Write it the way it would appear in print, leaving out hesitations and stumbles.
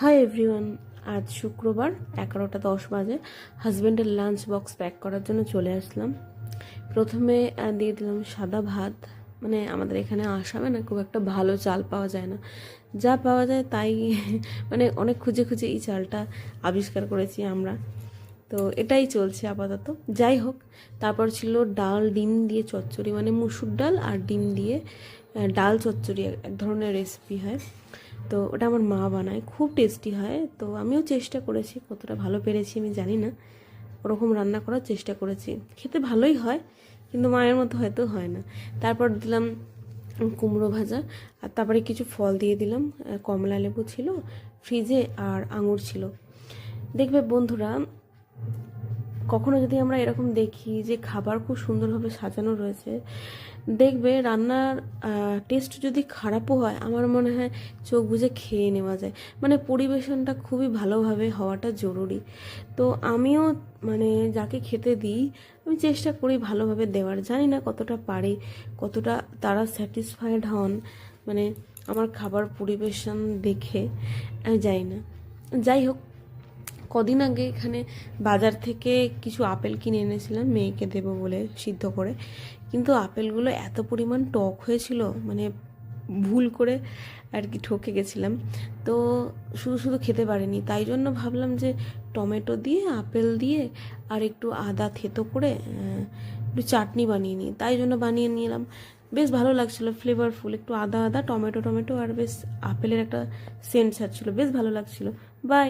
Hi everyone, আজ শুক্রবার 11:10 বাজে। হাজব্যান্ডের লাঞ্চ বক্স প্যাক করার জন্য চলে আসলাম। প্রথমে দিয়ে দিলাম সাদা ভাত। মানে আমাদের এখানে আসামে না খুব একটা ভালো চাল পাওয়া যায় না, যা পাওয়া যায় তাই মানে অনেক খুঁজে খুঁজে এই চালটা আবিষ্কার করেছি আমরা। তো এটাই চলছে আপাতত। যাই হোক, তারপর ছিল ডাল ডিম দিয়ে চচ্চড়ি, মানে মুসুর ডাল আর ডিম দিয়ে ডাল চচ্চড়ি, এক ধরনের রেসিপি হয়। তো ওটা আমার মা বানায়, খুব টেস্টি হয়। তো আমিও চেষ্টা করেছি, কতটা ভালো পেরেছি আমি জানি না, ওরকম রান্না করার চেষ্টা করেছি। খেতে ভালোই হয়, কিন্তু মায়ের মতো হয়তো হয় না। তারপর দিলাম কুমড়ো ভাজা, আর তারপরে কিছু ফল দিয়ে দিলাম। কমলা লেবু ছিল ফ্রিজে, আর আঙুর ছিল। দেখবে বন্ধুরা, কখনো যদি আমরা এরকম দেখি যে খাবার খুব সুন্দরভাবে সাজানো রয়েছে, দেখবে রান্নার টেস্ট যদি খারাপও হয়, আমার মনে হয় চোখ বুজে খেয়ে নেওয়া যায়। মানে পরিবেশনটা খুবই ভালোভাবে হওয়াটা জরুরি। তো আমিও মানে যাকে খেতে দিই, আমি চেষ্টা করি ভালোভাবে দেওয়ার। জানি না কতটা পারি, কতটা তারা স্যাটিসফাইড হন মানে আমার খাবার পরিবেশন দেখে, আমি জানি না। যাই হোক, কদিন আগে এখানে বাজার থেকে কিছু আপেল কিনে এনেছিলাম মেয়েকে দেবো বলে সিদ্ধ করে, কিন্তু আপেলগুলো এত পরিমাণ টক হয়েছিল, মানে ভুল করে আর কি ঠকে গেছিলাম। তো শুধু শুধু খেতে পারিনি, তাই জন্য ভাবলাম যে টমেটো দিয়ে আপেল দিয়ে আর একটু আদা থেতো করে একটু চাটনি বানিয়ে নিই। তাই জন্য বানিয়ে নিলাম। বেশ ভালো লাগছিলো, ফ্লেভারফুল, একটু আদা আদা টমেটো টমেটো আর বেশ আপেলের একটা সেন্ট ছাড়ছিল, বেশ ভালো লাগছিলো। বাই।